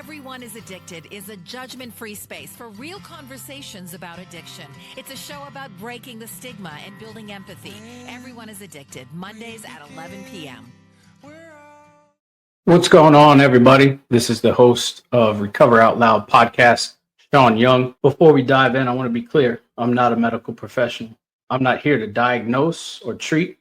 Everyone is Addicted is a judgment-free space for real conversations about addiction. It's a show about breaking the stigma and building empathy. Everyone is Addicted, Mondays at 11 p.m. What's going on, everybody? This is the host of Recover Out Loud podcast, Sean Young. Before we dive in, I want to be clear. I'm not a medical professional. I'm not here to diagnose or treat.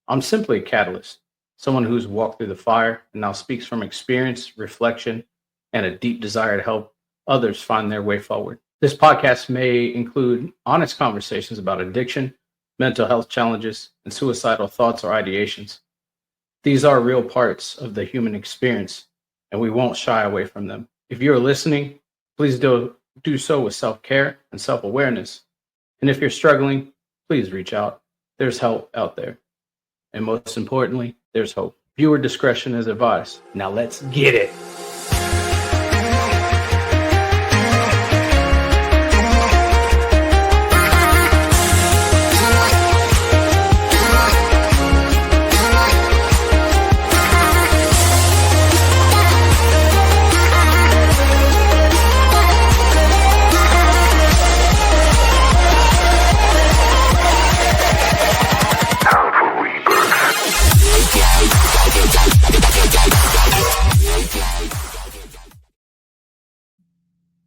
I'm simply a catalyst, someone who's walked through the fire and now speaks from experience, reflection, and a deep desire to help others find their way forward. This podcast may include honest conversations about addiction, mental health challenges, and suicidal thoughts or ideations. These are real parts of the human experience, and we won't shy away from them. If you're listening, please do so with self-care and self-awareness. And if you're struggling, please reach out. There's help out there. And most importantly, there's hope. Viewer discretion is advised. Now let's get it.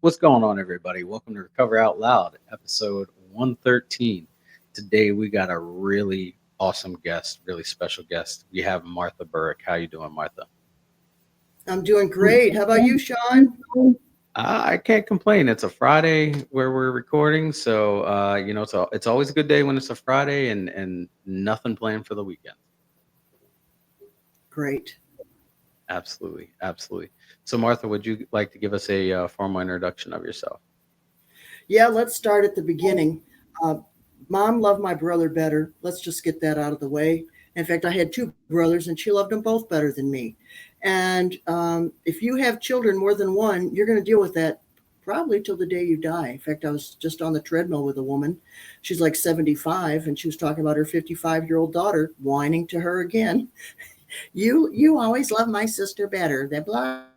What's going on, everybody? Welcome to Recover Out Loud, episode 113. Today, we got a really awesome guest, really special guest. We have Martha Burich. How you doing, Martha? I'm doing great. How about you, Sean? I can't complain. It's a Friday where we're recording, so it's always a good day when it's a Friday and nothing planned for the weekend. Great. Absolutely. So, Martha, would you like to give us a formal introduction of yourself? Yeah, let's start at the beginning. Mom loved my brother better. Let's just get that out of the way. In fact, I had two brothers, and she loved them both better than me. And if you have children, more than one, you're going to deal with that probably till the day you die. In fact, I was just on the treadmill with a woman. She's like 75, and she was talking about her 55-year-old daughter whining to her again. You always love my sister better. That blah.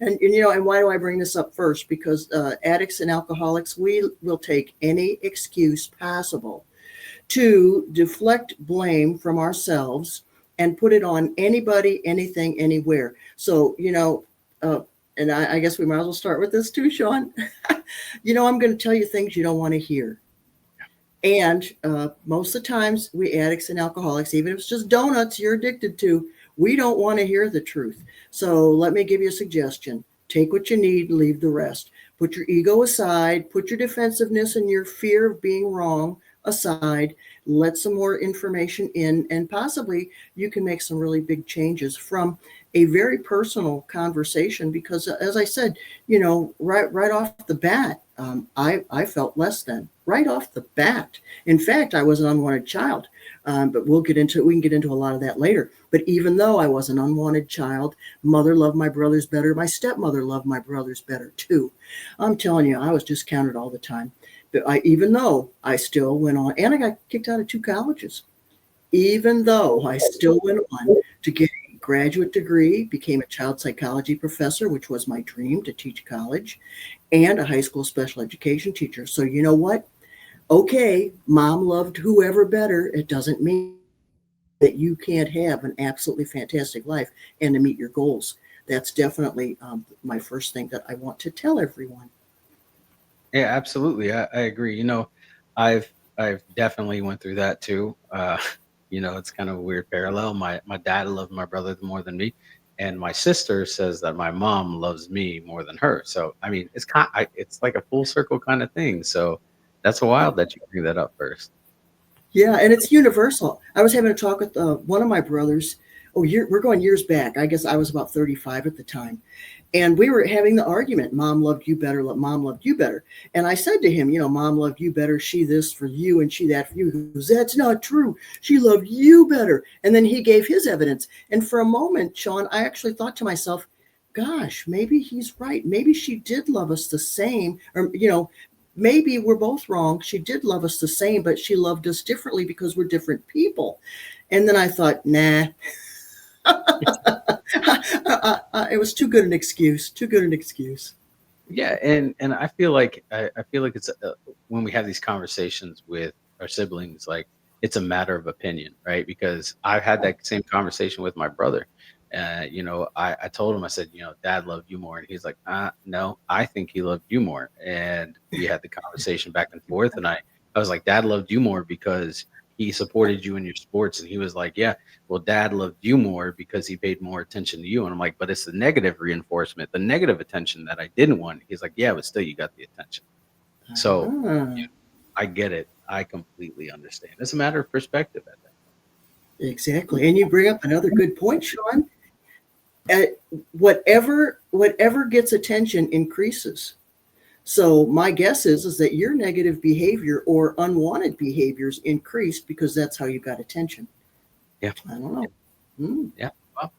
And why do I bring this up first? Because addicts and alcoholics, we will take any excuse possible to deflect blame from ourselves and put it on anybody, anything, anywhere. So, and I guess we might as well start with this too, Sean. I'm going to tell you things you don't want to hear. And most of the times we addicts and alcoholics, even if it's just donuts you're addicted to, we don't want to hear the truth. So let me give you a suggestion. Take what you need and leave the rest. Put your ego aside, put your defensiveness and your fear of being wrong aside, let some more information in, and possibly you can make some really big changes from a very personal conversation. Because as I said, right off the bat, I felt less than right off the bat. In fact, I was an unwanted child, but we can get into a lot of that later. But even though I was an unwanted child, mother loved my brothers better. My stepmother loved my brothers better too. I'm telling you, I was discounted all the time. But even though I still went on, and I got kicked out of 2 colleges, even though I still went on to get a graduate degree, became a child psychology professor, which was my dream to teach college, and a high school special education teacher. So you know what? Okay, mom loved whoever better. It doesn't mean that you can't have an absolutely fantastic life and to meet your goals. That's definitely my first thing that I want to tell everyone. Yeah, absolutely. I agree. I've definitely went through that too. It's kind of a weird parallel. My dad loved my brother more than me, and my sister says that my mom loves me more than her. So I mean, it's like a full circle kind of thing. So that's wild that you bring that up first. Yeah, and it's universal. I was having a talk with one of my brothers. We're going years back. I guess I was about 35 at the time. And we were having the argument, mom loved you better, mom loved you better. And I said to him, mom loved you better, she this for you and she that for you. He goes, that's not true. She loved you better. And then he gave his evidence. And for a moment, Sean, I actually thought to myself, gosh, maybe he's right. Maybe she did love us the same. Or, maybe we're both wrong. She did love us the same, but she loved us differently because we're different people. And then I thought, nah. It was too good an excuse. Too good an excuse. Yeah, and I feel like it's when we have these conversations with our siblings, like it's a matter of opinion, right? Because I've had that same conversation with my brother. I told him, I said, Dad loved you more, and he's like, no, I think he loved you more. And we had the conversation back and forth, and I was like, Dad loved you more because he supported you in your sports, and he was like, yeah, well, Dad loved you more because he paid more attention to you. And I'm like, but it's the negative reinforcement, the negative attention that I didn't want. He's like, yeah, but still you got the attention. So Ah, yeah, I get it. I completely understand. It's a matter of perspective at that. exactly. And you bring up another good point, Sean. Uh, whatever gets attention increases. So my guess is that your negative behavior or unwanted behaviors increased because that's how you got attention. Yeah. I don't know. Hmm. Yeah. Well,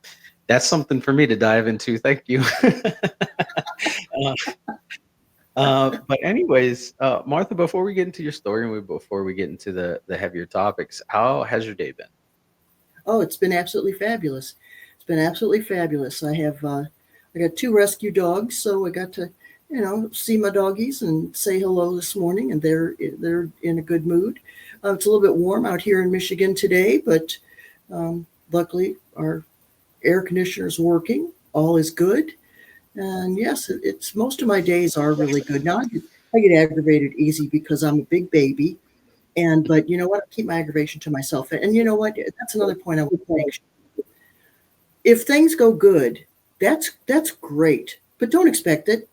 that's something for me to dive into. Thank you. uh, but anyways, Martha, before we get into your story and before we get into the heavier topics, how has your day been? Oh, it's been absolutely fabulous. It's been absolutely fabulous. I got two rescue dogs, so I got to, see my doggies and say hello this morning, and they're in a good mood. It's a little bit warm out here in Michigan today, but luckily our air conditioner is working. All is good, and yes, it's most of my days are really good. Now I get aggravated easy because I'm a big baby, but you know what? I keep my aggravation to myself. And you know what? That's another point I want to make. If things go good, that's great, but don't expect it.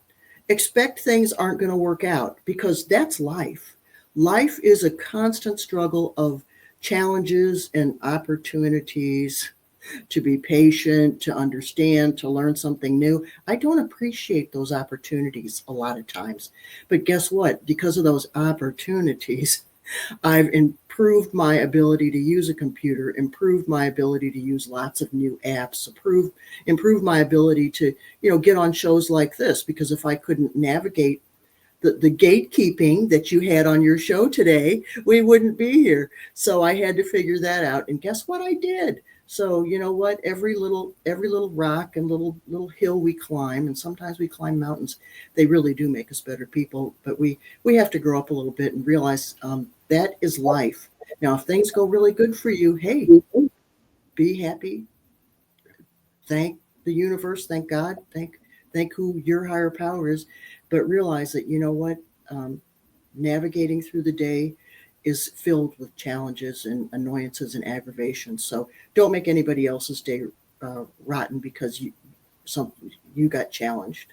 Expect things aren't going to work out because that's life. Life is a constant struggle of challenges and opportunities to be patient, to understand, to learn something new. I don't appreciate those opportunities a lot of times. But guess what? Because of those opportunities, I've improved my ability to use a computer, improved my ability to use lots of new apps, improved my ability to, get on shows like this, because if I couldn't navigate the gatekeeping that you had on your show today, we wouldn't be here. So I had to figure that out. And guess what I did? So you know what? Every little rock and little hill we climb, and sometimes we climb mountains, they really do make us better people. But we have to grow up a little bit and realize that is life. Now, if things go really good for you, hey, be happy. Thank the universe. Thank God. Thank who your higher power is. But realize that you know what, navigating through the day is filled with challenges and annoyances and aggravations. So don't make anybody else's day rotten because you got challenged.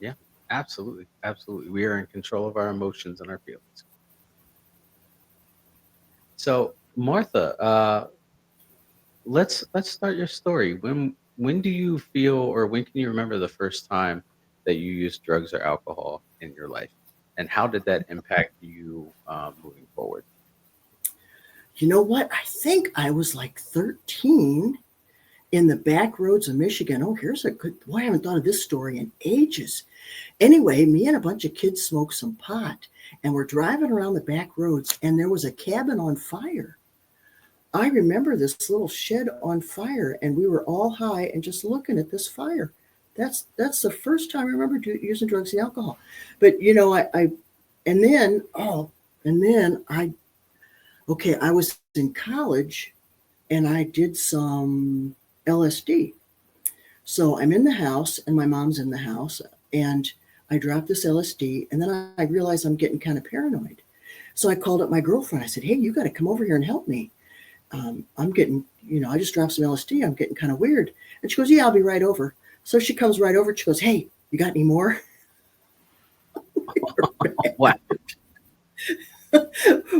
Yeah, absolutely, absolutely. We are in control of our emotions and our feelings. So, Martha, let's start your story. When do you feel, or when can you remember the first time that you used drugs or alcohol in your life, and how did that impact you moving forward? You know what? I think I was like 13 in the back roads of Michigan. Oh, here's a good, boy, I haven't thought of this story in ages. Anyway, me and a bunch of kids smoked some pot and we're driving around the back roads and there was a cabin on fire. I remember this little shed on fire and we were all high and just looking at this fire. That's the first time I remember using drugs and alcohol. But I and then I was in college and I did some LSD. So I'm in the house and my mom's in the house and I dropped this LSD and then I realized I'm getting kind of paranoid. So I called up my girlfriend. I said, hey, you got to come over here and help me. I'm getting, I just dropped some LSD. I'm getting kind of weird. And she goes, yeah, I'll be right over. So she comes right over. She goes, hey, you got any more? Wow.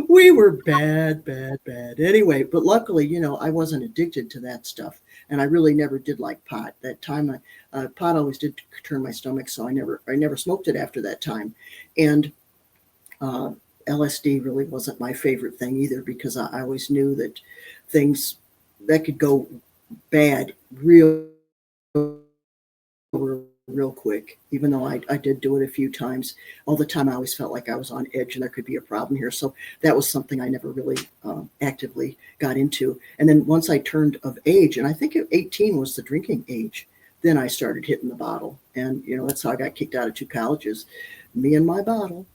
We were bad, bad, bad. Anyway, but luckily, I wasn't addicted to that stuff. And I really never did like pot. That time, pot always did turn my stomach. So I never smoked it after that time. And LSD really wasn't my favorite thing either, because I always knew that things that could go bad real quick, even though I did do it a few times. All the time I always felt like I was on edge and there could be a problem here. So that was something I never really actively got into. And then once I turned of age, and I think 18 was the drinking age, then I started hitting the bottle. And, that's how I got kicked out of 2 colleges, me and my bottle.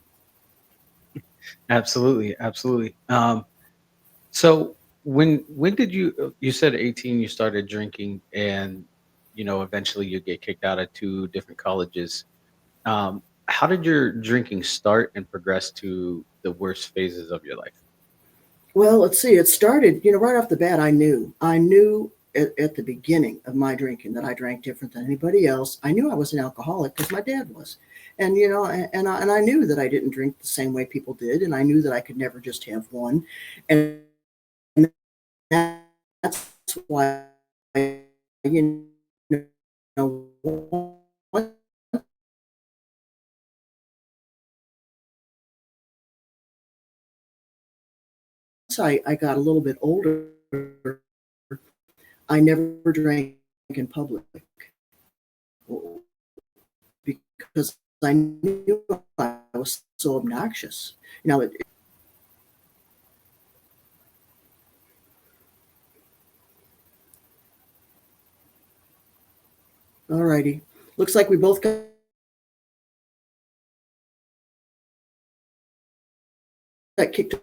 Absolutely, absolutely. So when did you said 18 you started drinking, and eventually you get kicked out of 2 different colleges. How did your drinking start and progress to the worst phases of your life? Well, let's see. It started, right off the bat. I knew at the beginning of my drinking that I drank different than anybody else. I knew I was an alcoholic because my dad was, and and I knew that I didn't drink the same way people did, and I knew that I could never just have one, and that's why, you once I got a little bit older, I never drank in public because I knew I was so obnoxious. You know, it, all righty. Looks like we both got kicked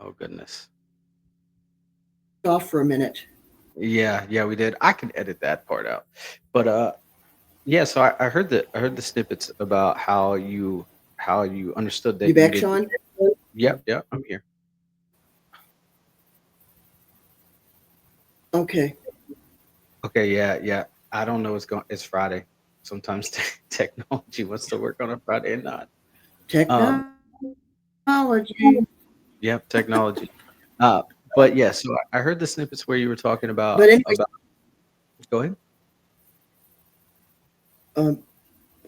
Oh goodness. off for a minute. Yeah, yeah, we did. I can edit that part out. But yeah, so I heard the snippets about how you understood You that you back, did. Sean? Yep, yep, I'm here. Okay. Okay, yeah, yeah. I don't know what's going. It's Friday. Sometimes technology wants to work on a Friday and not. Um, Technology. yep, technology. Uh, but yeah, so I heard the snippets where you were talking But about anyway, about. Go ahead. um,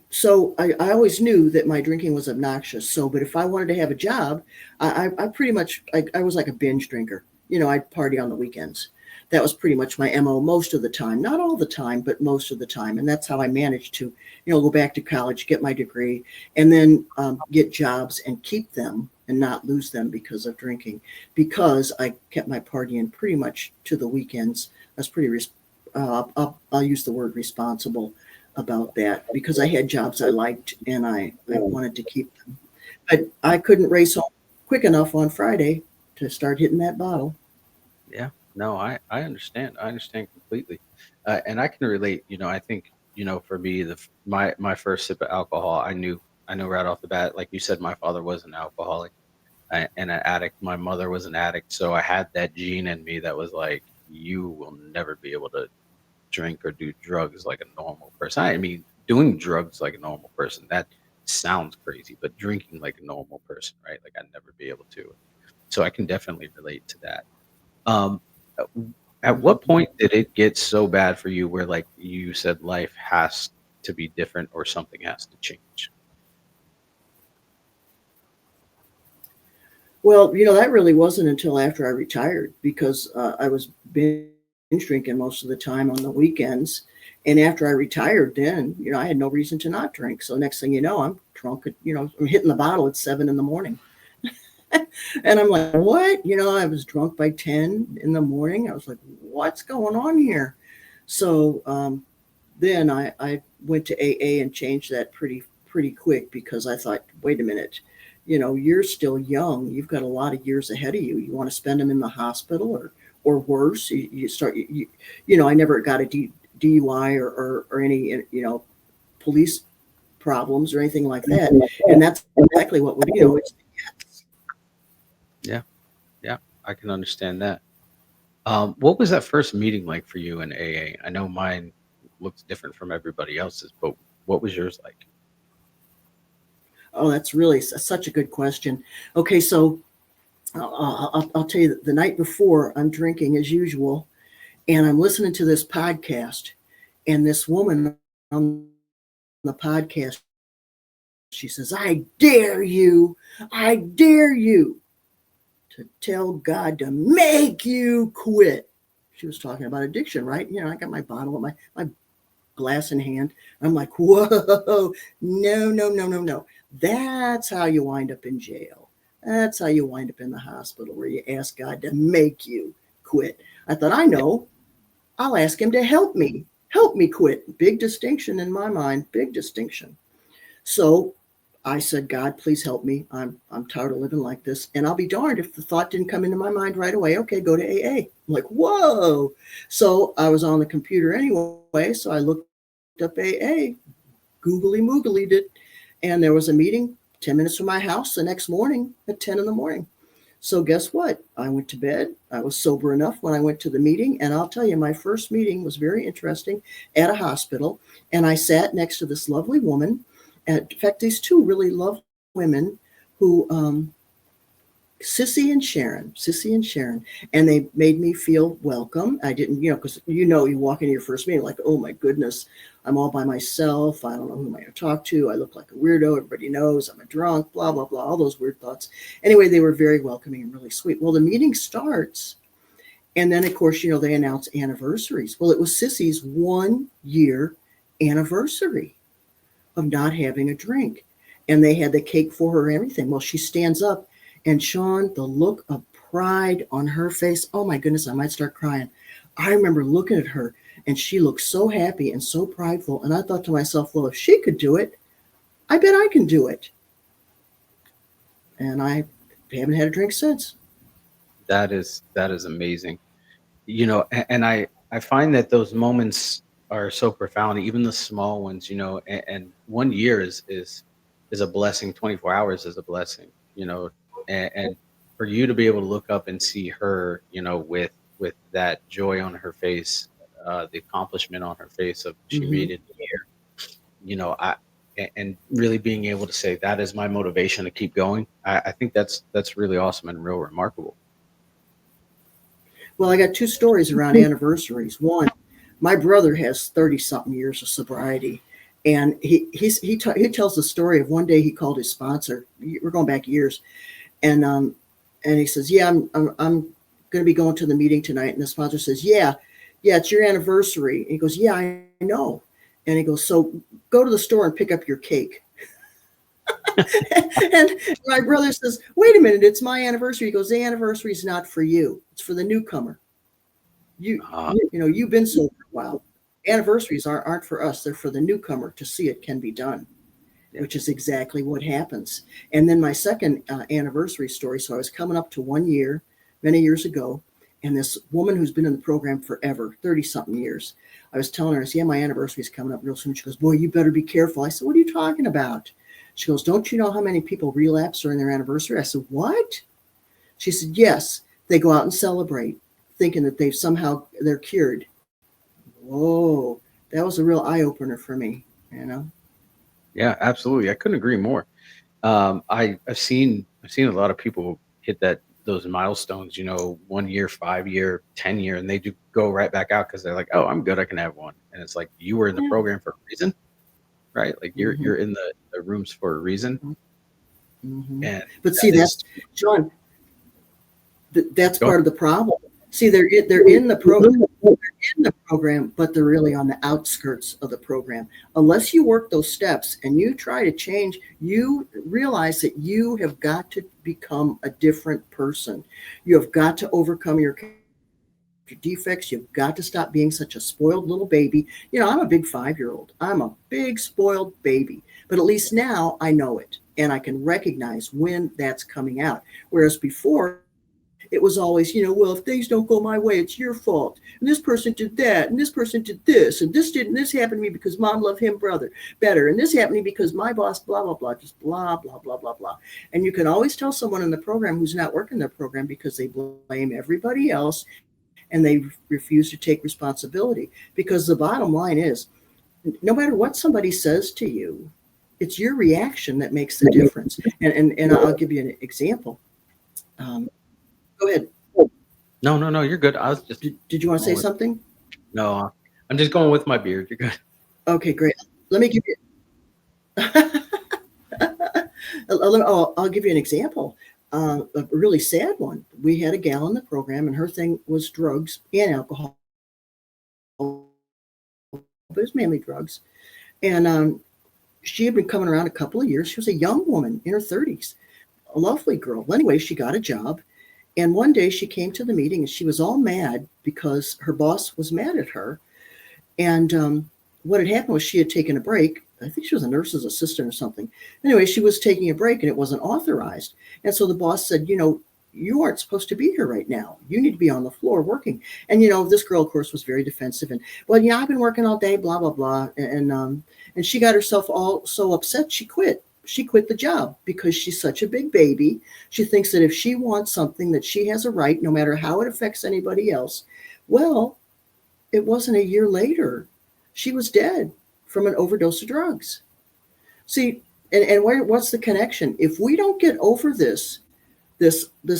so I always knew that my drinking was obnoxious. So, but if I wanted to have a job, I pretty much, I was like a binge drinker. I'd party on the weekends. That was pretty much my MO most of the time. Not all the time, but most of the time. And that's how I managed to, go back to college, get my degree, and then get jobs and keep them and not lose them because of drinking. Because I kept my partying pretty much to the weekends. I was pretty, I'll use the word responsible about that because I had jobs I liked and I wanted to keep them. But I couldn't race home quick enough on Friday to start hitting that bottle. Yeah, no, I understand. I understand completely, and I can relate. I think for me, my first sip of alcohol, I knew right off the bat. Like you said, my father was an alcoholic and an addict. My mother was an addict, so I had that gene in me that was like, you will never be able to drink or do drugs like a normal person. I mean, doing drugs like a normal person, that sounds crazy, but drinking like a normal person, right? Like I'd never be able to. So I can definitely relate to that. Um, uh, at what point did it get so bad for you where like you said life has to be different or something has to change? Well, that really wasn't until after I retired because I was binge drinking most of the time on the weekends. And after I retired, then, I had no reason to not drink. So next thing you know, I'm drunk I'm hitting the bottle at 7 in the morning. And I'm like, what? I was drunk by 10 in the morning. I was like, what's going on here? So then I went to AA and changed that pretty quick because I thought, wait a minute, you're still young. You've got a lot of years ahead of you. You want to spend them in the hospital or worse. You start, I never got a DUI or any, police problems or anything like that. And that's exactly what we do. It's Yeah, yeah, I can understand that. What was that first meeting like for you in AA? I know mine looks different from everybody else's, but what was yours like? Oh, that's really such a good question. Okay, so I'll tell you that the night before I'm drinking as usual, and I'm listening to this podcast, and this woman on the podcast, she says, I dare you to tell God to make you quit. She was talking about addiction, right? I got my bottle, my glass in hand. I'm like, whoa, no, no, no, no, no. That's how you wind up in jail. That's how you wind up in the hospital where you ask God to make you quit. I thought, I know. I'll ask him to help me quit. Big distinction in my mind, big distinction. So I said, God, please help me. I'm tired of living like this. And I'll be darned if the thought didn't come into my mind right away. Okay, go to AA. I'm like, whoa. So I was on the computer anyway. So I looked up AA, googly moogly it. And there was a meeting 10 minutes from my house the next morning at 10 in the morning. So guess what? I went to bed. I was sober enough when I went to the meeting. And I'll tell you, my first meeting was very interesting at a hospital. And I sat next to this lovely woman. In fact, these two really lovely women who, Sissy and Sharon, and they made me feel welcome. I didn't, because you walk into your first meeting like, oh my goodness, I'm all by myself. I don't know who am I going to talk to. I look like a weirdo. Everybody knows I'm a drunk, blah, blah, blah, all those weird thoughts. Anyway, they were very welcoming and really sweet. Well, the meeting starts. And then, of course, they announce anniversaries. Well, it was Sissy's 1 year anniversary of not having a drink. And they had the cake for her and everything. Well, she stands up, and Sean, the look of pride on her face, oh my goodness, I might start crying. I remember looking at her, and she looked so happy and so prideful. And I thought to myself, well, if she could do it, I bet I can do it. And I haven't had a drink since. That is amazing. And I find that those moments are so profound, even the small ones, and 1 year is a blessing. 24 hours is a blessing, and for you to be able to look up and see her, with that joy on her face, the accomplishment on her face of she made it here, and really being able to say that is my motivation to keep going. I think that's really awesome and real remarkable. Well, I got two stories around anniversaries. One, my brother has 30-something years of sobriety, and he tells the story of one day he called his sponsor. We're going back years, and he says, "Yeah, I'm going to be going to the meeting tonight." And the sponsor says, "Yeah, it's your anniversary." And he goes, "Yeah, I know." And he goes, "So go to the store and pick up your cake." And my brother says, "Wait a minute, it's my anniversary." He goes, "The anniversary is not for you. It's for the newcomer. You've been sober a while. Anniversaries aren't for us. They're for the newcomer to see it can be done," which is exactly what happens. And then my second anniversary story. So I was coming up to 1 year, many years ago, and this woman who's been in the program forever, 30-something years, I was telling her, I said, "Yeah, my anniversary is coming up real soon." She goes, "Boy, you better be careful." I said, "What are you talking about?" She goes, "Don't you know how many people relapse during their anniversary?" I said, "What?" She said, "Yes, they go out and celebrate, thinking that they're cured." Whoa, that was a real eye opener for me, Yeah, absolutely. I couldn't agree more. I've seen a lot of people hit those milestones, 1 year, 5 year, 10 year, and they do go right back out because they're like, "Oh, I'm good. I can have one." And it's like, you were in the program for a reason, right? Like you're in the rooms for a reason. And But see, that's John. That's part of the problem. See, they're in the program. They're in the program, but they're really on the outskirts of the program. Unless you work those steps and you try to change, you realize that you have got to become a different person. You have got to overcome your defects. You've got to stop being such a spoiled little baby. I'm a big 5-year-old. I'm a big spoiled baby. But at least now I know it, and I can recognize when that's coming out. Whereas before, it was always, well, if things don't go my way, it's your fault. And this person did that, and this person did this, and this happened to me because mom loved him better, and this happened to me because my boss, blah, blah, blah, just blah, blah, blah, blah, blah. And you can always tell someone in the program who's not working their program because they blame everybody else and they refuse to take responsibility. Because the bottom line is, no matter what somebody says to you, it's your reaction that makes the difference. And I'll give you an example. Go ahead. No, you're good. I was just. Did you want to say something? No, I'm just going with my beard. You're good. Okay, great. Let me give you. I'll give you an example. A really sad one. We had a gal in the program, and her thing was drugs and alcohol, but it was mainly drugs. And she had been coming around a couple of years. She was a young woman in her 30s, a lovely girl. Well, anyway, she got a job. And one day she came to the meeting and she was all mad because her boss was mad at her. And what had happened was she had taken a break. I think she was a nurse's assistant or something. Anyway, she was taking a break and it wasn't authorized. And so the boss said, you aren't supposed to be here right now. You need to be on the floor working. And, this girl, of course, was very defensive. And, well, I've been working all day, blah, blah, blah. And she got herself all so upset, she quit. She quit the job because she's such a big baby. She thinks that if she wants something, that she has a right, no matter how it affects anybody else. Well, it wasn't a year later. She was dead from an overdose of drugs. See, and what's the connection? If we don't get over this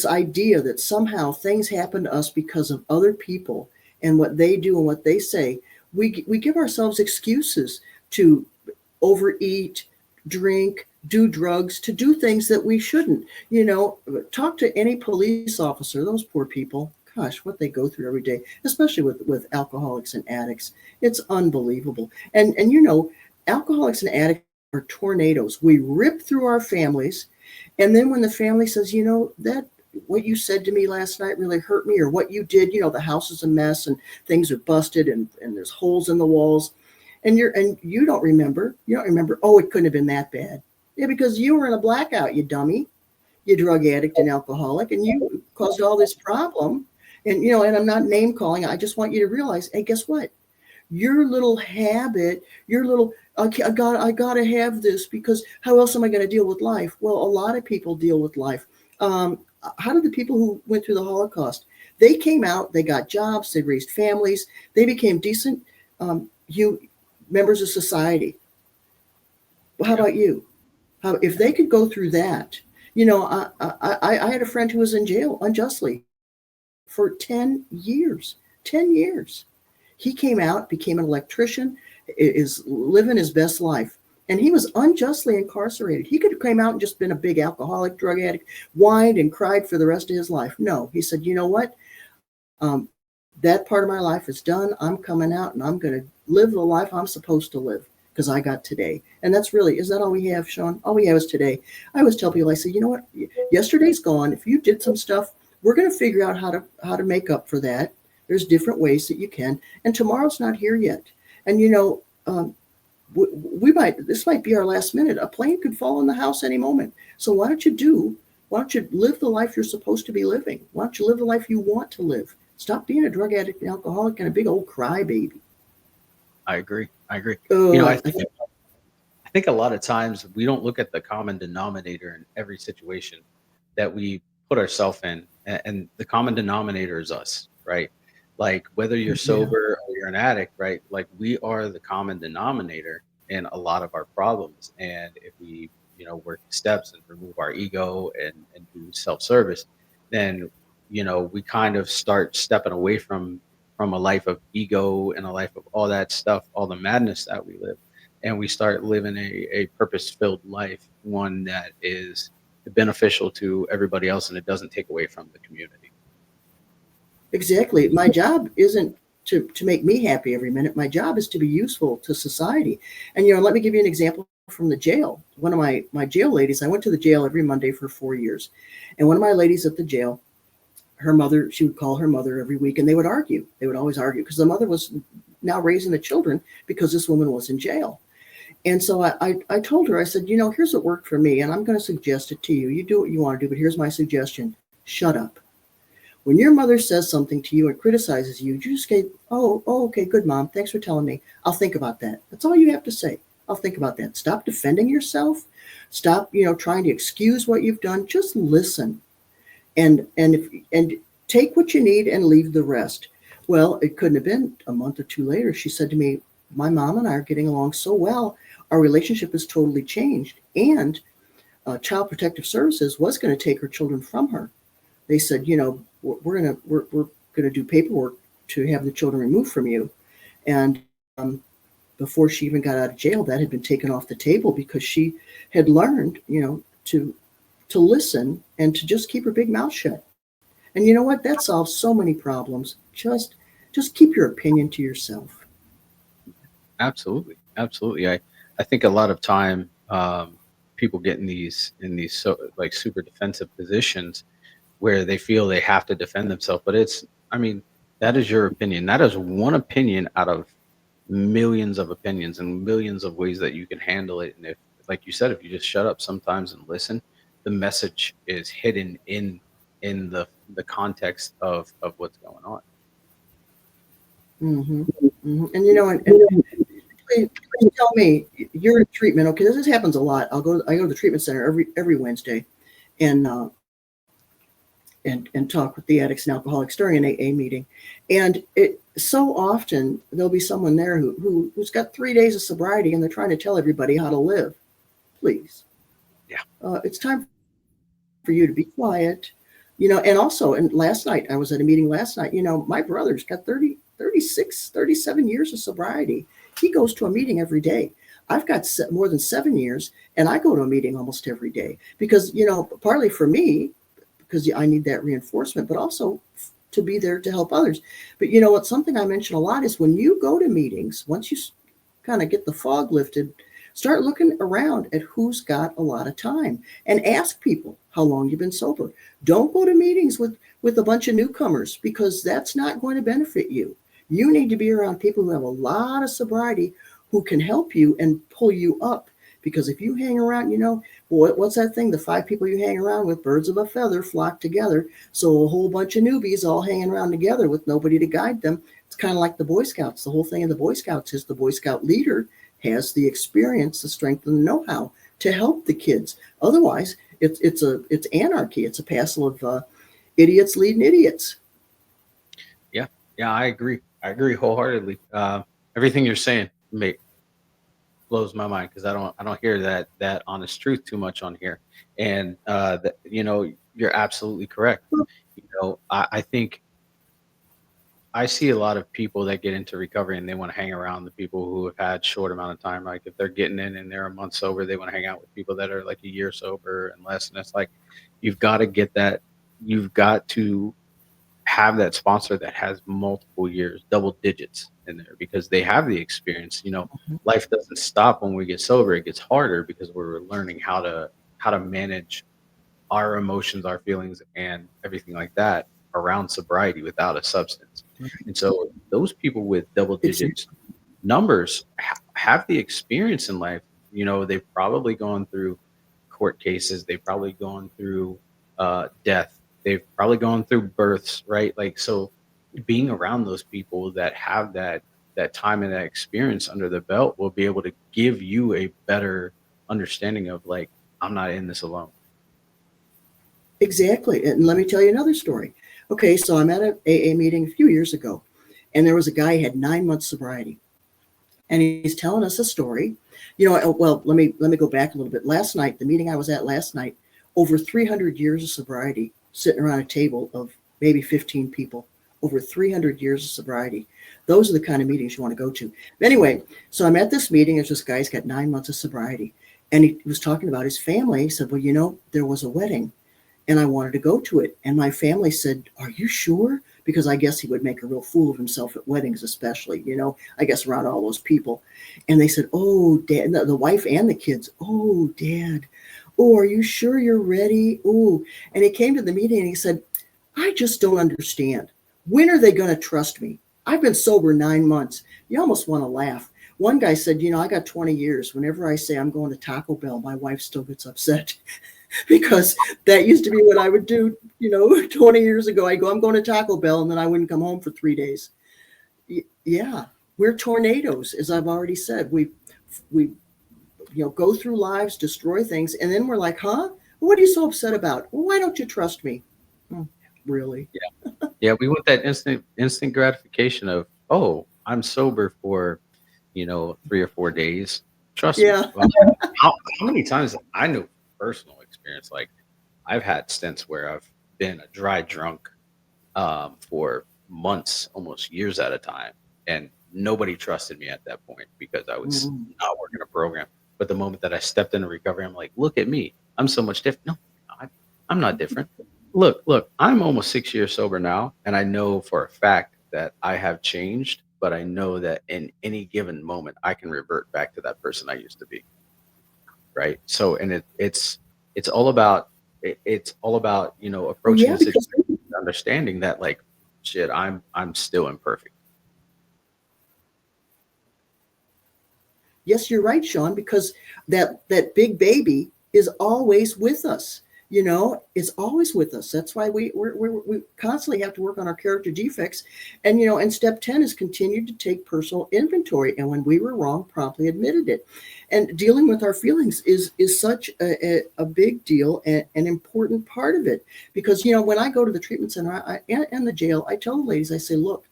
idea that somehow things happen to us because of other people and what they do and what they say, we give ourselves excuses to overeat, drink, do drugs, to do things that we shouldn't. Talk to any police officer, those poor people. Gosh, what they go through every day, especially with alcoholics and addicts. It's unbelievable. And alcoholics and addicts are tornadoes. We rip through our families. And then when the family says, that what you said to me last night really hurt me, or what you did, the house is a mess and things are busted and there's holes in the walls. And you don't remember. You don't remember, oh, it couldn't have been that bad. Yeah, because you were in a blackout, you dummy, you drug addict and alcoholic, and you caused all this problem. And, and I'm not name calling. I just want you to realize, hey, guess what? Your little habit, your little, okay, I gotta have this because how else am I going to deal with life? Well, a lot of people deal with life. How did the people who went through the Holocaust? They came out, they got jobs, they raised families, they became decent members of society. Well, how about you? If they could go through that, I had a friend who was in jail unjustly for 10 years. 10 years. He came out, became an electrician, is living his best life. And he was unjustly incarcerated. He could have came out and just been a big alcoholic, drug addict, whined and cried for the rest of his life. No, he said, you know what? That part of my life is done. I'm coming out and I'm going to live the life I'm supposed to live because I got today. And that's really, is that all we have, Sean? All we have is today. I always tell people, I say, you know what? Yesterday's gone. If you did some stuff, we're going to figure out how to make up for that. There's different ways that you can. And tomorrow's not here yet. And, this might be our last minute. A plane could fall on the house any moment. So why don't you live the life you're supposed to be living? Why don't you live the life you want to live? Stop being a drug addict and alcoholic and a big old crybaby. I agree. Oh, I think a lot of times we don't look at the common denominator in every situation that we put ourselves in. And the common denominator is us, right? Like whether you're sober or you're an addict, right? Like we are the common denominator in a lot of our problems. And if we, work the steps and remove our ego and do self-service, then, we kind of start stepping away from a life of ego and a life of all that stuff, all the madness that we live. And we start living a purpose-filled life, one that is beneficial to everybody else and it doesn't take away from the community. Exactly. My job isn't to make me happy every minute. My job is to be useful to society. And, let me give you an example from the jail. One of my jail ladies, I went to the jail every Monday for 4 years. And one of my ladies at the jail, her mother, she would call her mother every week and they would argue. They would always argue because the mother was now raising the children because this woman was in jail. And so I told her, I said, here's what worked for me. And I'm going to suggest it to you. You do what you want to do, but here's my suggestion. Shut up. When your mother says something to you and criticizes you, you just say, oh, okay, good, Mom. Thanks for telling me. I'll think about that. That's all you have to say. I'll think about that. Stop defending yourself. Stop, trying to excuse what you've done. Just listen and take what you need and leave the rest. Well, it couldn't have been a month or two later. She said to me, my mom and I are getting along so well. Our relationship has totally changed. And Child Protective Services was going to take her children from her. They said, we're gonna do paperwork to have the children removed from you. And before she even got out of jail, that had been taken off the table because she had learned, to listen and to just keep her big mouth shut. And you know what? That solves so many problems. Just keep your opinion to yourself. Absolutely. I think a lot of time people get in these so like super defensive positions where they feel they have to defend themselves. But I mean, that is your opinion. That is one opinion out of millions of opinions and millions of ways that you can handle it. And if, like you said, if you just shut up sometimes and listen, the message is hidden in the context of what's going on. Mm-hmm. Mm-hmm. And and please tell me, you're in treatment. Okay, this happens a lot. I go to the treatment center every Wednesday, and and talk with the addicts and alcoholics during an AA meeting. And it so often there'll be someone there who's got 3 days of sobriety, and they're trying to tell everybody how to live. Please, Yeah. It's time for you to be quiet. And also, and last night, I was at a meeting last night, my brother's got 30, 36, 37 years of sobriety. He goes to a meeting every day. I've got more than 7 years, and I go to a meeting almost every day because, partly for me, because I need that reinforcement, but also to be there to help others. But what, something I mention a lot is when you go to meetings, once you kind of get the fog lifted, start looking around at who's got a lot of time and ask people how long you've been sober. Don't go to meetings with a bunch of newcomers, because that's not going to benefit you. You need to be around people who have a lot of sobriety, who can help you and pull you up. Because if you hang around, what's that thing? The 5 people you hang around with, birds of a feather flock together. So a whole bunch of newbies all hanging around together with nobody to guide them. It's kind of like the Boy Scouts. The whole thing in the Boy Scouts is the Boy Scout leader has the experience, the strength, and the know-how to help the kids. Otherwise, it's anarchy. It's a passel of idiots leading idiots. Yeah, I agree. I agree wholeheartedly. Everything you're saying blows my mind, because I don't hear that honest truth too much on here. And you're absolutely correct. I think I see a lot of people that get into recovery and they want to hang around the people who have had short amount of time. Like if they're getting in and they're a month sober, they want to hang out with people that are like a year sober and less. And it's like, you've got to get that. You've got to have that sponsor that has multiple years, double digits in there, because they have the experience. Life doesn't stop when we get sober. It gets harder because we're learning how to manage our emotions, our feelings, and everything like that around sobriety without a substance. And so those people with double digits numbers have the experience in life. They've probably gone through court cases. They've probably gone through death. They've probably gone through births, right? Like, so being around those people that have that time and that experience under the belt will be able to give you a better understanding of, like, I'm not in this alone. Exactly. And let me tell you another story. Okay, so I'm at an AA meeting a few years ago, and there was a guy who had 9 months sobriety, and he's telling us a story. Well, let me go back a little bit. Last night, the meeting I was at last night, over 300 years of sobriety, sitting around a table of maybe 15 people, over 300 years of sobriety. Those are the kind of meetings you want to go to. Anyway, so I'm at this meeting. There's this guy's got 9 months of sobriety, and he was talking about his family. He said, well, there was a wedding, and I wanted to go to it. And my family said, are you sure? Because I guess he would make a real fool of himself at weddings, especially, I guess around all those people. And they said, oh, Dad, the wife and the kids, oh, Dad, oh, are you sure you're ready? Oh, and he came to the meeting and he said, I just don't understand. When are they going to trust me? I've been sober 9 months. You almost want to laugh. One guy said, I got 20 years. Whenever I say I'm going to Taco Bell, my wife still gets upset. Because that used to be what I would do, 20 years ago. I go, I'm going to Taco Bell, and then I wouldn't come home for 3 days. Yeah, we're tornadoes, as I've already said. We go through lives, destroy things, and then we're like, huh? What are you so upset about? Well, why don't you trust me? Really? Yeah, we want that instant gratification of, oh, I'm sober for 3 or 4 days. Trust me. Well, how many times I know personal experience, like I've had stints where I've been a dry drunk for months, almost years at a time, and nobody trusted me at that point because I was not working a program. But the moment that I stepped into recovery, I'm like, look at me, I'm so much different. No, I'm not different. Look, I'm almost 6 years sober now, and I know for a fact that I have changed, but I know that in any given moment I can revert back to that person I used to be. Right. So, and it's all about it's all about, you know, Oh, approaching yeah, a because situation, understanding that like, shit, I'm still imperfect. yes, you're right, Sean, because that big baby is always with us. You know, it's always with us. That's why we constantly have to work on our character defects. And, you know, and step 10 is continue to take personal inventory. And when we were wrong, promptly admitted it. And dealing with our feelings is such a big deal and an important part of it. Because, you know, when I go to the treatment center and the jail, I tell the ladies, I say, look,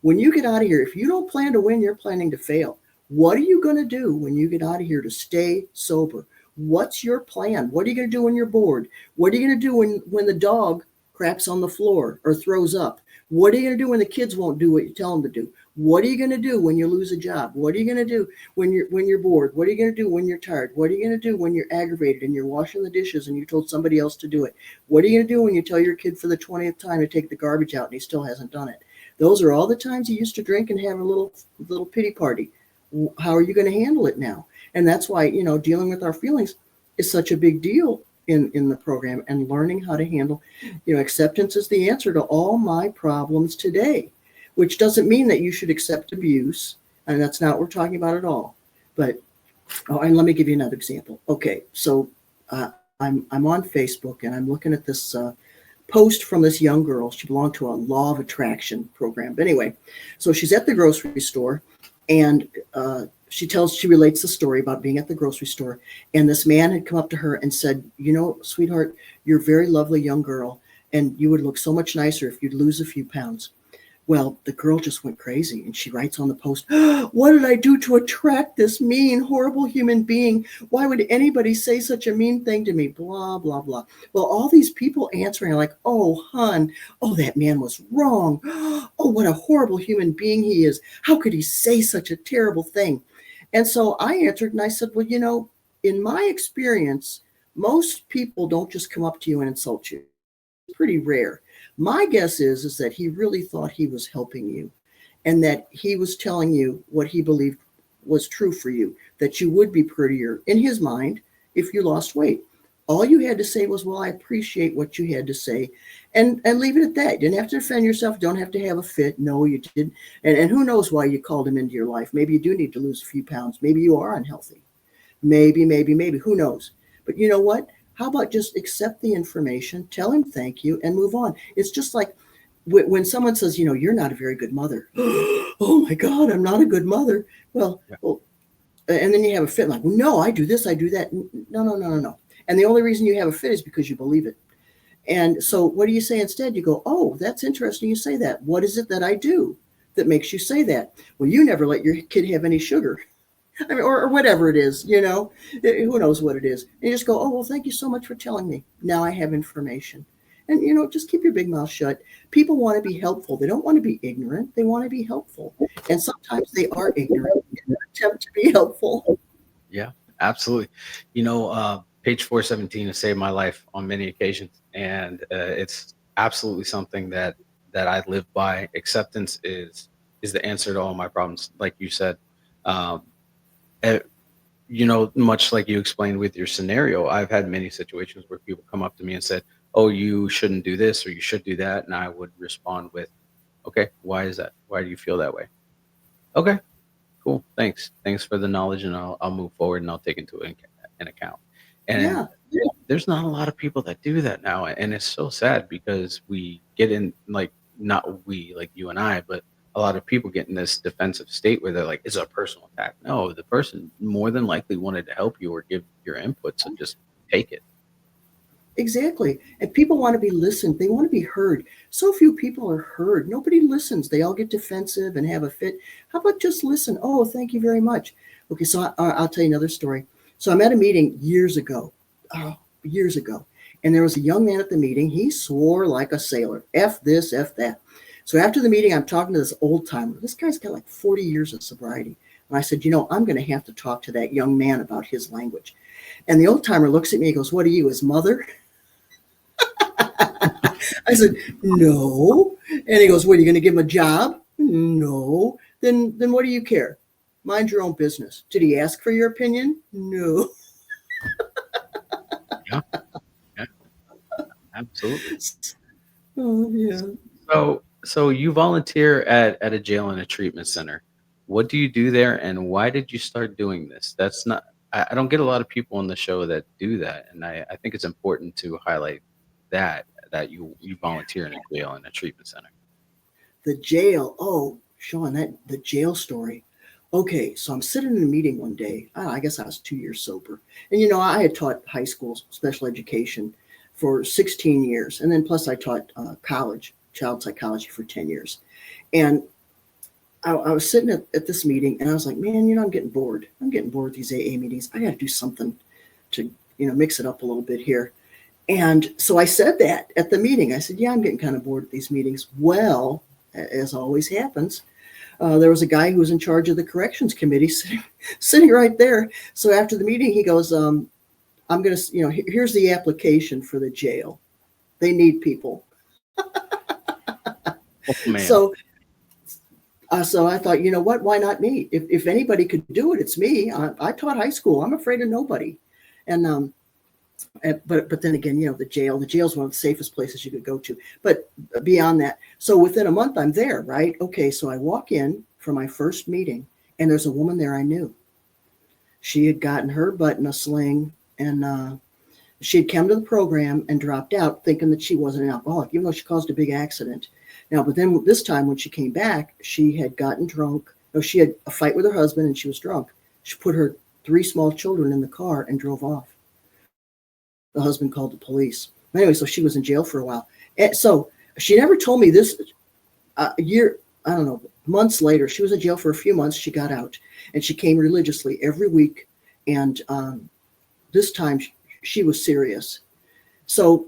when you get out of here, if you don't plan to win, you're planning to fail. What are you going to do when you get out of here to stay sober? What's your plan? What are you going to do when you're bored? What are you going to do when the dog craps on the floor or throws up? What are you going to do when the kids won't do what you tell them to do? What are you going to do when you lose a job? What are you going to do when you're bored? What are you going to do when you're tired? What are you going to do when you're aggravated and you're washing the dishes and you told somebody else to do it? What are you going to do when you tell your kid for the 20th time to take the garbage out and he still hasn't done it? Those are all the times you used to drink and have a little pity party. How are you going to handle it now? And that's why, you know, dealing with our feelings is such a big deal in the program, and learning how to handle, you know, acceptance is the answer to all my problems today, which doesn't mean that you should accept abuse. And that's not what we're talking about at all. But, oh, and let me give you another example. Okay. So I'm on Facebook and I'm looking at this, post from this young girl. She belonged to a law of attraction program. But anyway, so she's at the grocery store and she relates the story about being at the grocery store. And this man had come up to her and said, you know, sweetheart, you're a very lovely young girl and you would look so much nicer if you'd lose a few pounds. Well, the girl just went crazy and she writes on the post, what did I do to attract this mean, horrible human being? Why would anybody say such a mean thing to me? Blah, blah, blah. Well, all these people answering are like, oh, hun, oh, that man was wrong. Oh, what a horrible human being he is. How could he say such a terrible thing? And so I answered and I said, well, you know, in my experience, most people don't just come up to you and insult you. It's pretty rare. My guess is that he really thought he was helping you and that he was telling you what he believed was true for you, that you would be prettier in his mind if you lost weight. All you had to say was, well, I appreciate what you had to say, and leave it at that. You didn't have to defend yourself. Don't have to have a fit. No, you didn't. And who knows why you called him into your life. Maybe you do need to lose a few pounds. Maybe you are unhealthy. Maybe. Who knows? But you know what? How about just accept the information, tell him thank you, and move on? It's just like when someone says, you know, you're not a very good mother. Oh my God, I'm not a good mother. Well, Yeah. well, and then you have a fit like, no, I do this, I do that. No. And the only reason you have a fit is because you believe it. And so what do you say instead? You go, oh, that's interesting you say that. What is it that I do that makes you say that? Well, you never let your kid have any sugar. I mean, or whatever it is, you know, who knows what it is. And you just go, oh, well, thank you so much for telling me. Now I have information. And, you know, just keep your big mouth shut. People want to be helpful. They don't want to be ignorant. They want to be helpful. And sometimes they are ignorant in an attempt to be helpful. Yeah, absolutely. You know, page 417 has saved my life on many occasions, and it's absolutely something that I live by. Acceptance is the answer to all my problems, like you said. Um, eh, you know, much like you explained with your scenario, I've had many situations where people come up to me and said, "Oh, you shouldn't do this or you should do that," and I would respond with, "Okay, why is that? Why do you feel that way?" Okay, cool. Thanks for the knowledge, and I'll move forward and I'll take into an account. And Yeah, there's not a lot of people that do that now, and it's so sad because we get in like not we like you and I, but a lot of people get in this defensive state where they're like, "It's a personal attack." No, the person more than likely wanted to help you or give your input, so just take it. exactly. And people want to be listened. They want to be heard. So few people are heard. Nobody listens. They all get defensive and have a fit. How about just listen? Oh, thank you very much. Okay, so I'll tell you another story. So I'm at a meeting years ago, and there was a young man at the meeting. He swore like a sailor. F this, F that. So after the meeting, I'm talking to this old timer. This guy's got like 40 years of sobriety. And I said, you know, I'm going to have to talk to that young man about his language. And the old timer looks at me and goes, what are you, his mother? I said, no. And he goes, what, are you going to give him a job? No. Then what do you care? Mind your own business. Did he ask for your opinion? No. Yeah, yeah. Absolutely. Oh, yeah. So you volunteer at a jail and a treatment center. What do you do there, and why did you start doing this? That's not. I don't get a lot of people on the show that do that, and I think it's important to highlight that you volunteer in a jail and a treatment center. The jail. Oh, Sean, the jail story. Okay, so I'm sitting in a meeting one day. I guess I was 2 years sober. And I had taught high school special education for 16 years. And then plus I taught college, child psychology for 10 years. And I was sitting at this meeting and I was like, man, I'm getting bored. I'm getting bored with these AA meetings. I got to do something to, mix it up a little bit here. And so I said that at the meeting. I said, yeah, I'm getting kind of bored at these meetings. Well, as always happens, there was a guy who was in charge of the corrections committee sitting right there. So after the meeting, he goes, I'm going to, here's the application for the jail. They need people. Oh, man. So I thought, you know what? Why not me? If anybody could do it, it's me. I taught high school. I'm afraid of nobody. And but then again, the jail's one of the safest places you could go to. But beyond that, so within a month, I'm there, right? Okay, so I walk in for my first meeting, and there's a woman there I knew. She had gotten her butt in a sling, and she had come to the program and dropped out, thinking that she wasn't an alcoholic, even though she caused a big accident. Now, but then this time when she came back, she had gotten drunk. No, she had a fight with her husband, and she was drunk. She put her 3 small children in the car and drove off. The husband called the police. Anyway, so she was in jail for a while. And so she never told me this. Months later, she was in jail for a few months. She got out, and she came religiously every week. And this time she was serious. So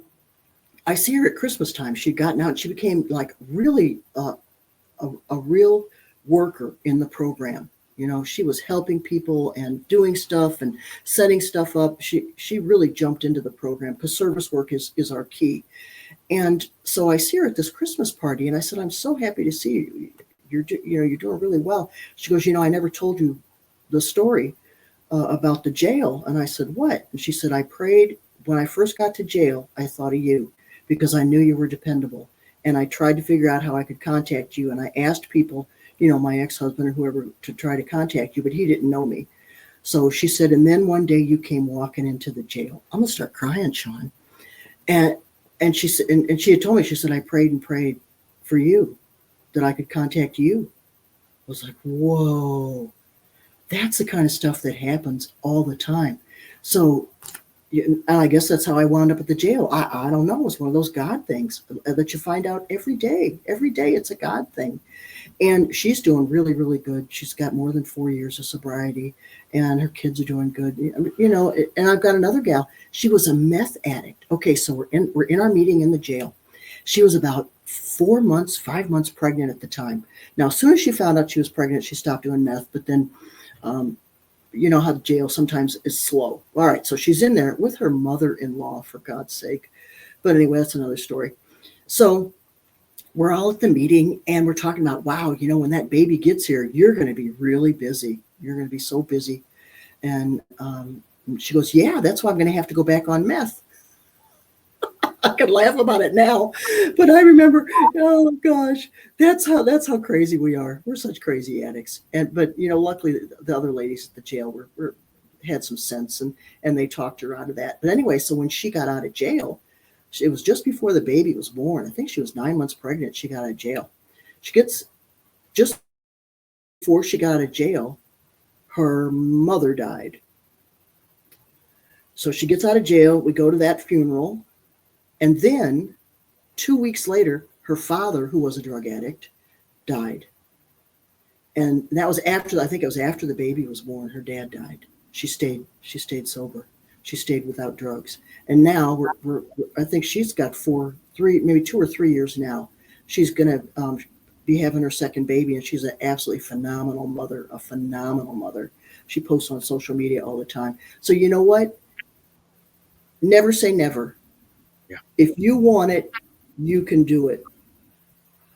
I see her at Christmas time. She'd gotten out, and she became like really a real worker in the program. She was helping people and doing stuff and setting stuff up. She really jumped into the program because service work is our key. And so I see her at this Christmas party, and I said, I'm so happy to see you. You're doing really well. She goes, I never told you the story about the jail. And I said, what? And she said, I prayed when I first got to jail. I thought of you because I knew you were dependable. And I tried to figure out how I could contact you. And I asked people, my ex-husband or whoever, to try to contact you, but he didn't know me. So she said, and then one day you came walking into the jail. I'm gonna start crying, Sean. And she said, and she had told me, she said, I prayed and prayed for you that I could contact you. I was like, whoa, that's the kind of stuff that happens all the time. So I guess that's how I wound up at the jail. I don't know. It's one of those God things that you find out every day. Every day it's a God thing. And she's doing really, really good. She's got more than 4 years of sobriety, and her kids are doing good. And I've got another gal. She was a meth addict. Okay, so we're in our meeting in the jail. She was about 5 months pregnant at the time. Now, as soon as she found out she was pregnant, she stopped doing meth. But then, you know how the jail sometimes is slow. All right, so she's in there with her mother-in-law, for God's sake. But anyway, that's another story. So we're all at the meeting, and we're talking about, wow, when that baby gets here, you're going to be really busy. You're going to be so busy. And she goes, yeah, that's why I'm going to have to go back on meth. I could laugh about it now, but I remember, oh gosh, that's how crazy we are. We're such crazy addicts. But luckily the other ladies at the jail were had some sense, and they talked her out of that. But anyway, so when she got out of jail, it was just before the baby was born. I think she was 9 months pregnant. She got out of jail. Just before she got out of jail, her mother died. So she gets out of jail. We go to that funeral. And then 2 weeks later, her father, who was a drug addict, died. And that was after the baby was born. Her dad died. She stayed sober. She stayed without drugs. And now I think she's got 2 or 3 years now. She's going to be having her second baby, and she's an absolutely phenomenal mother, a phenomenal mother. She posts on social media all the time. So you know what? Never say never. Yeah. If you want it, you can do it.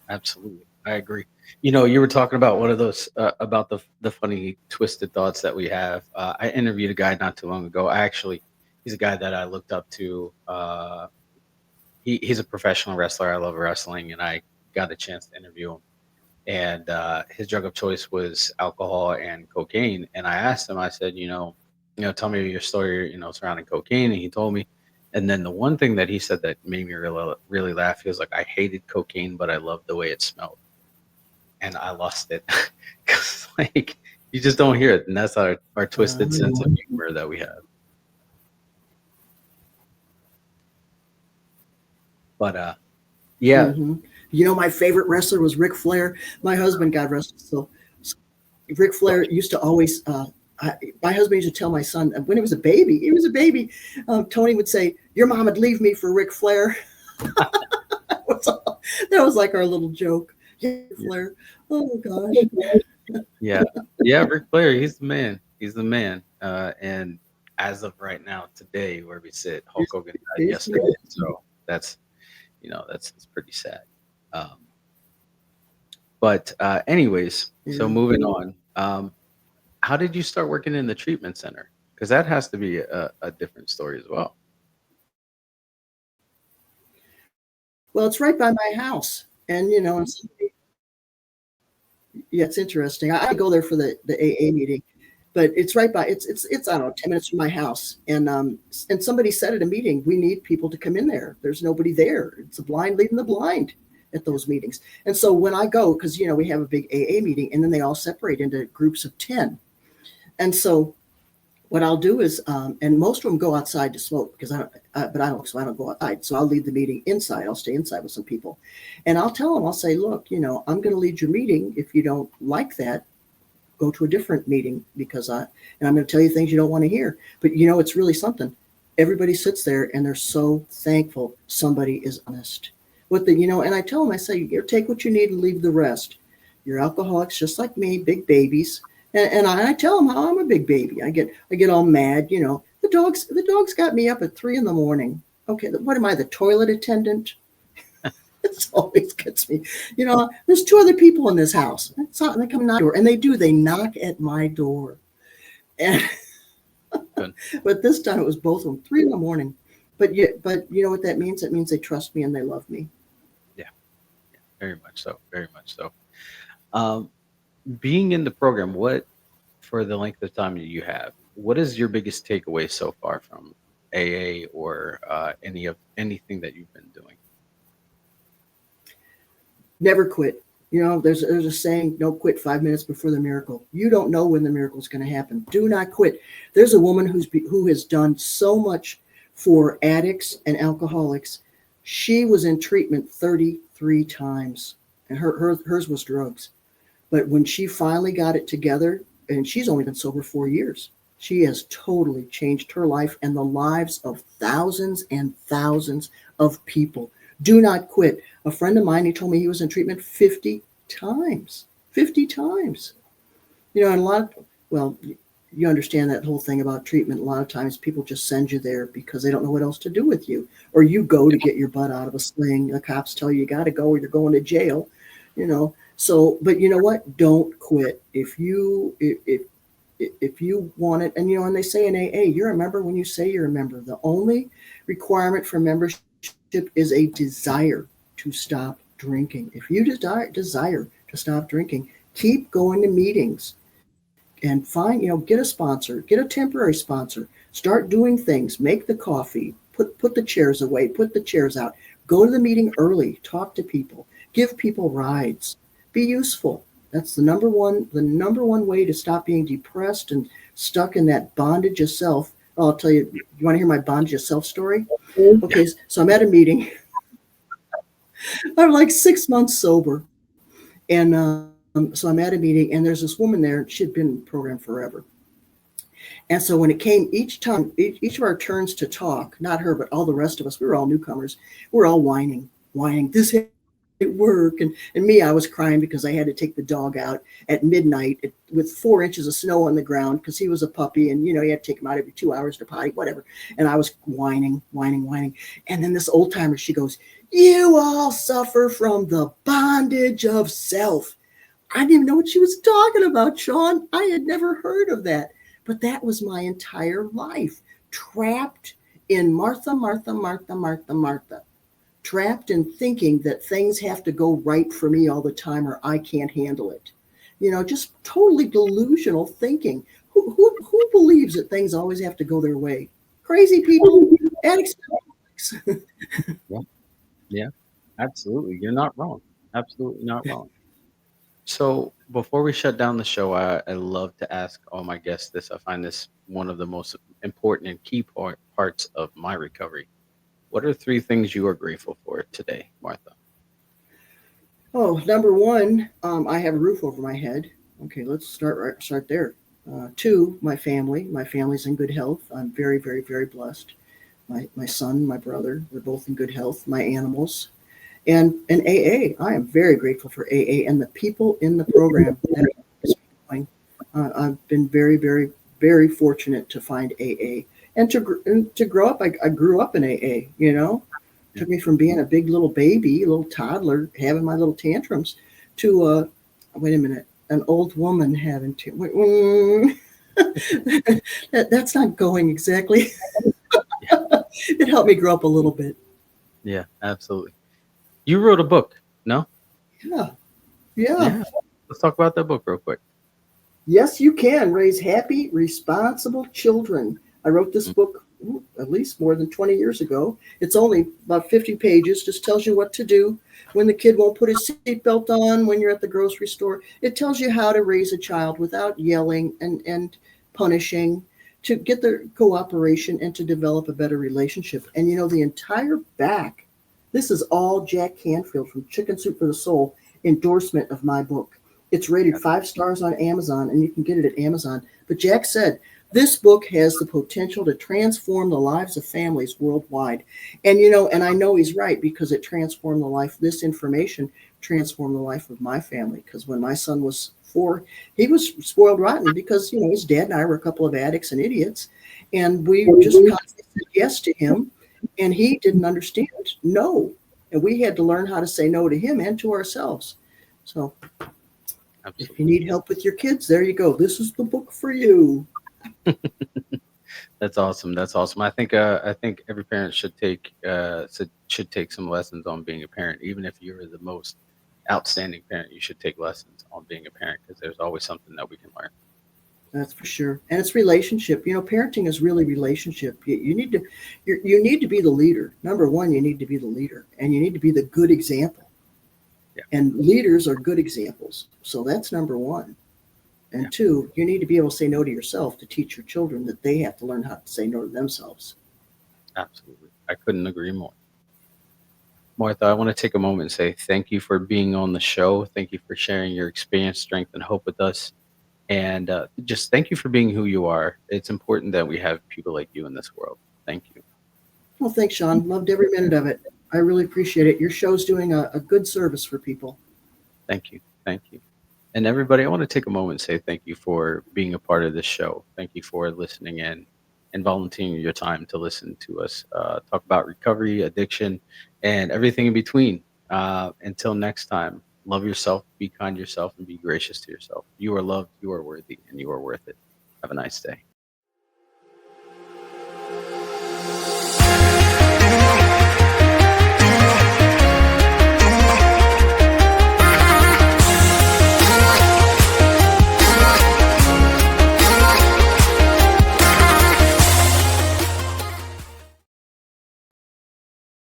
Absolutely. I agree. You were talking about one of those, about the funny twisted thoughts that we have. I interviewed a guy not too long ago. He's a guy that I looked up to he's a professional wrestler. I love wrestling, and I got a chance to interview him. And his drug of choice was alcohol and cocaine. And I asked him, I said, tell me your story, surrounding cocaine. And he told me. And then the one thing that he said that made me really, really laugh, he was like, I hated cocaine, but I loved the way it smelled. And I lost it. Because, like, you just don't hear it. And that's our twisted sense of humor that we have. But, yeah. Mm-hmm. My favorite wrestler was Ric Flair. My husband, God rest his soul. Ric Flair used to always, my husband used to tell my son when he was a baby, Tony would say, your mom would leave me for Ric Flair. That was like our little joke. Yeah, Flair. Oh, gosh. Yeah. Yeah, Ric Flair, he's the man. And as of right now, today, where we sit, Hulk Hogan died yesterday. So that's pretty sad. But anyways, so moving on, how did you start working in the treatment center? Because that has to be a different story as well. Well, it's right by my house. And, it's interesting. I go there for the AA meeting, but it's right by, it's I don't know, 10 minutes from my house. And somebody said at a meeting, we need people to come in there. There's nobody there. It's a blind leading the blind at those meetings. And so when I go, because, we have a big AA meeting, and then they all separate into groups of 10. And so what I'll do is, and most of them go outside to smoke because I don't go outside. So I'll lead the meeting inside. I'll stay inside with some people, and I'll tell them, I'll say, look, I'm going to lead your meeting. If you don't like that, go to a different meeting because and I'm going to tell you things you don't want to hear. But it's really something. Everybody sits there and they're so thankful somebody is honest. And I tell them, I say, take what you need and leave the rest. You're alcoholics just like me, big babies. And I tell them how I'm a big baby. I get all mad. The dogs got me up at 3 a.m. Okay, what am I, the toilet attendant? It always gets me. There's 2 other people in this house. And they come knock door, and they knock at my door. And but this time it was both of them, 3 a.m. But you know what that means? It means they trust me and they love me. Yeah, very much so. Very much so. Being in the program, for the length of time that you have, what is your biggest takeaway so far from AA or anything that you've been doing? Never quit. There's a saying, don't quit 5 minutes before the miracle. You don't know when the miracle is going to happen. Do not quit. There's a woman who has done so much for addicts and alcoholics. She was in treatment 33 times, and hers was drugs. But when she finally got it together, and she's only been sober 4 years, she has totally changed her life and the lives of thousands and thousands of people. Do not quit. A friend of mine, he told me he was in treatment 50 times. 50 times. And you understand that whole thing about treatment. A lot of times people just send you there because they don't know what else to do with you. Or you go to get your butt out of a sling. The cops tell you got to go or you're going to jail. So, but you know what? Don't quit. If you want it, and they say in AA, you're a member when you say you're a member. The only requirement for membership is a desire to stop drinking. If you desire to stop drinking, keep going to meetings and get a sponsor, get a temporary sponsor, start doing things, make the coffee, put the chairs away, put the chairs out, go to the meeting early, talk to people, give people rides. Be useful. That's the number one way to stop being depressed and stuck in that bondage of self. I'll tell you, you want to hear my bondage of self story? Okay, so I'm at a meeting. I'm like 6 months sober. And so I'm at a meeting, and there's this woman there. She'd been in the program forever. And so when it came each of our turns to talk, not her, but all the rest of us, we were all newcomers. We're all whining. This at work, and me, I was crying because I had to take the dog out at midnight with 4 inches of snow on the ground because he was a puppy, and you had to take him out every 2 hours to potty, whatever. And I was whining. And then this old timer, she goes, "You all suffer from the bondage of self." I didn't even know what she was talking about, Sean. I had never heard of that, but that was my entire life, trapped in Martha. trapped in thinking that things have to go right for me all the time or I can't handle it. Just totally delusional thinking. Who believes that things always have to go their way? Crazy people, addicts. Yeah, yeah, absolutely. You're not wrong. Absolutely not wrong. So before we shut down the show, I love to ask all my guests this. I find this one of the most important and key parts of my recovery. What are three things you are grateful for today, Martha? Oh, number one, I have a roof over my head. Okay, let's start there. Two, my family. My family's in good health. I'm very, very, very blessed. My son, my brother, we're both in good health. My animals, and AA. I am very grateful for AA and the people in the program that are going. I've been very, very, very fortunate to find AA and to grow up. I grew up in AA. Took me from being a big little baby, little toddler, having my little tantrums, to wait a minute, an old woman having that's not going exactly. It helped me grow up a little bit. Yeah, absolutely. You wrote a book, no? Yeah, yeah. Yeah. Let's talk about that book real quick. Yes, you can raise happy, responsible children. I wrote this book at least more than 20 years ago. It's only about 50 pages, just tells you what to do when the kid won't put his seatbelt on, when you're at the grocery store. It tells you how to raise a child without yelling and punishing, to get their cooperation and to develop a better relationship. And the entire back, this is all Jack Canfield from Chicken Soup for the Soul endorsement of my book. It's rated 5 stars on Amazon, and you can get it at Amazon. But Jack said, this book has the potential to transform the lives of families worldwide. And, and I know he's right, because it transformed the life. This information transformed the life of my family. Because when my son was 4, he was spoiled rotten because, his dad and I were a couple of addicts and idiots. And we just constantly said yes to him. And he didn't understand no. And we had to learn how to say no to him and to ourselves. So if you need help with your kids, there you go. This is the book for you. That's awesome. That's awesome. I think every parent should take some lessons on being a parent. Even if you're the most outstanding parent, you should take lessons on being a parent, because there's always something that we can learn. That's for sure. And it's relationship. Parenting is really relationship. You need to be the leader. Number one, you need to be the leader, and you need to be the good example. Yeah. And leaders are good examples. So that's number one. And two, you need to be able to say no to yourself to teach your children that they have to learn how to say no to themselves. Absolutely. I couldn't agree more. Martha, I want to take a moment and say thank you for being on the show. Thank you for sharing your experience, strength, and hope with us. And just thank you for being who you are. It's important that we have people like you in this world. Thank you. Well, thanks, Sean. Loved every minute of it. I really appreciate it. Your show's doing a good service for people. Thank you. Thank you. And everybody, I want to take a moment and say thank you for being a part of this show. Thank you for listening in and volunteering your time to listen to us talk about recovery, addiction, and everything in between. Until next time, love yourself, be kind to yourself, and be gracious to yourself. You are loved, you are worthy, and you are worth it. Have a nice day.